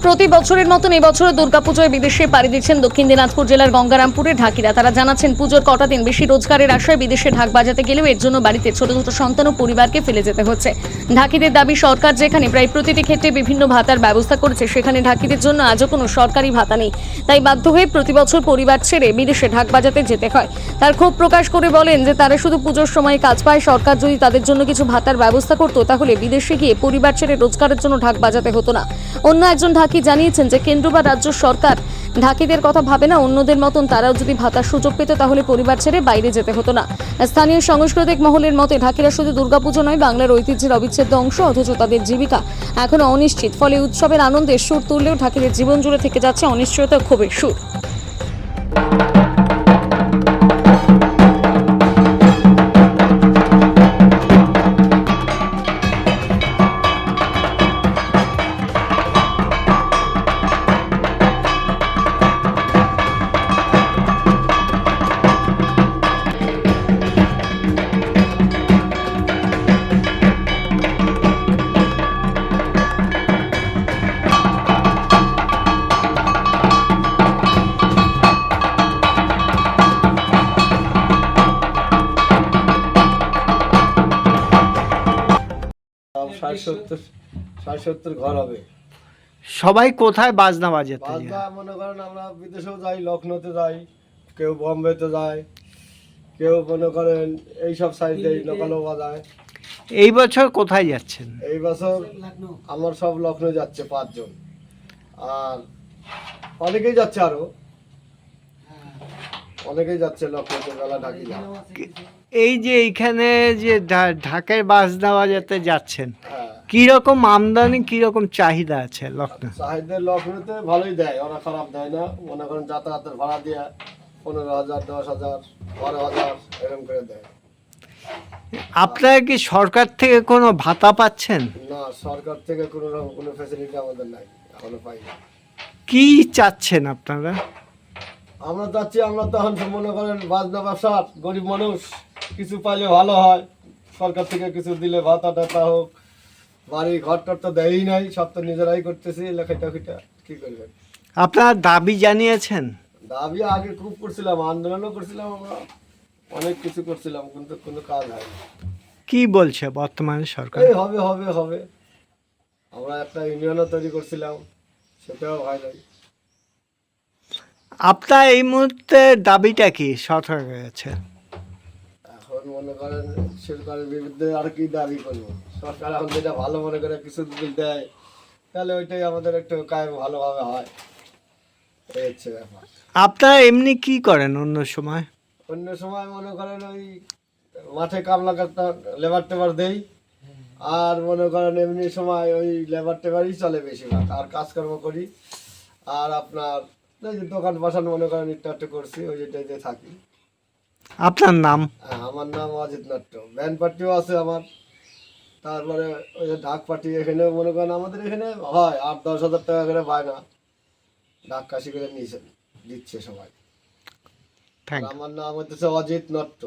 প্রতি বছরের মতন এবছরও দুর্গাপুজোয় বিদেশে পাড়ি দিচ্ছেন দক্ষিণ দিনাজপুর জেলার গঙ্গারামপুরের ঢাকিরা। তারা জানাচ্ছেন পুজোর কটা দিন বেশি রোজগারের আশায় বিদেশে ঢাক বাজাতে গেলেও এর জন্য বাড়িতে ছোট ছোট সন্তান ও পরিবারকে ফেলে যেতে হচ্ছে। ঢাকিদের দাবি, সরকার যেখানে প্রায় প্রতিটি ক্ষেত্রে বিভিন্ন ভাতার ব্যবস্থা করেছে, সেখানে ঢাকিদের জন্য আজও কোনো সরকারি ভাতা নেই। তাই বাধ্য হয়ে প্রতি বছর পরিবার ছেড়ে বিদেশে ঢাক বাজাতে যেতে হয়। তার ক্ষোভ প্রকাশ করে বলেন যে তারা শুধু পুজোর সময় কাজ পায়, সরকার যদি তাদের জন্য কিছু ভাতার ব্যবস্থা করতো তাহলে বিদেশে গিয়ে পরিবার ছেড়ে রোজগারের জন্য ঢাক বাজাতে হতো না। অন্য একজন ঢাকি জানিয়েছেন যে কেন্দ্র বা রাজ্য সরকার ঢাকিদের কথা ভাবে না, অন্যদের মতন তারাও যদি ভাতার সুযোগ পেত তাহলে পরিবার ছেড়ে বাইরে যেতে হতো না। স্থানীয় সাংস্কৃতিক মহলের মতে ঢাকিরা শুধু দুর্গাপুজো নয়, বাংলার ঐতিহ্যের অবিচ্ছেদ্য অংশ, অথচ তাদের জীবিকা এখনো অনিশ্চিত। ফলে উৎসবের আনন্দে সুর তুললেও ঢাকিদের জীবন জুড়ে থেকে যাচ্ছে অনিশ্চয়তা, ক্ষোভের সুর। ষাট সত্তর ঘর হবে। সবাই কোথায় বাজনা বাজাতে যায়? বাজনা মনে করেন আমরা বিদেশেও যাই, লখনৌতে যাই, কেউ বম্বেতে যায়, কেউ মনে করেন এইসব সাইডে লোকালও বাজায়। এই বছর কোথায় যাচ্ছেন? এই বছর আমার সব লখনৌ যাচ্ছে 5 জন, আর অনেকেই যাচ্ছে, আরো অনেকেই যাচ্ছে লখনৌতে, মেলা ঢাকি যায়। এই যে এইখানে যে ঢাকের বাজনা বাজাতে যাচ্ছেন, হ্যাঁ, কিরকম আমদানি, কিরকম চাহিদা আছে লখনৌ? চাহিদা লখনৌতে ভালোই দেয়, ওরা খারাপ দেয় না। মনে করেন যাতায়াতের ভাড়া দিয়ে 15,000, 10,000, 12,000 এরকম করে দেয়। আপনারা কি সরকার থেকে কোনো ভাতা পাচ্ছেন? না, সরকার থেকে কোনো রকম কোনো ফ্যাসিলিটি আমাদের নাই, এখনো পাই না। কি চাচ্ছেন আপনারা? আমরা চাচ্ছি, আমরা তখন মনে করেন বাজনা ব্যবসা, গরিব মানুষ, কিছু পাইলে ভালো হয়। সরকার থেকে কিছু দিলে ভাতা টাতা হোক। বাড়ি ঘরটার তো দেয়ই নাই, সব তো নিজেরাই করতেছি, লেখাটা কি করবেন। আপনারা দাবি জানিয়েছেন? দাবি আগে খুব করছিলাম, আন্দোলনও করছিলাম, আমরা অনেক কিছু করছিলাম, কিন্তু কোনো কাজ হয়নি। কি বলছে বর্তমানে সরকার? এই হবে হবে হবে, আমরা একটা ইউনিয়নও তৈরি করছিলাম, সেটাও হয় নাই। আপনার এই মুহূর্তে দাবিটা কি সরকারের কাছে? এখন মনে করেন সরকারের বিরুদ্ধে আর কি দাবি করবো। সরকার এখন যেটা ভালো মনে করে কিছু যদি দেয়, তাহলে ওইটাই আমাদের একটু কায়েম ভালোভাবে হয়। এই হচ্ছে ব্যাপার। আপনারা এমনি কি করেন অন্য সময়? অন্য সময় মনে করেন ওই মাঠে কামলা কাটা লেবার টেবার দেই, আর মনে করেন এমনি সময় ওই লেবার টেবারই চলে বেশিরভাগ, আর কাজকর্ম করি। আর আপনার এই যে দোকান বাসান মনে করেন একটু করছি, ওই যেটাতে থাকি। আপনার নাম? আমার নাম অজিত নাট্য। ব্যান্ড পার্টিও আছে আমার। তারপরে ওই যে ঢাক পার্টি, এখানে মনে করেন আমাদের এখানে হয় 8-10 হাজার টাকা করে বায়না, ঢাক কাশি করে নিয়েছেন, দিচ্ছে সবাই। থ্যাংক আমার নাম হচ্ছে অজিত নাট্য।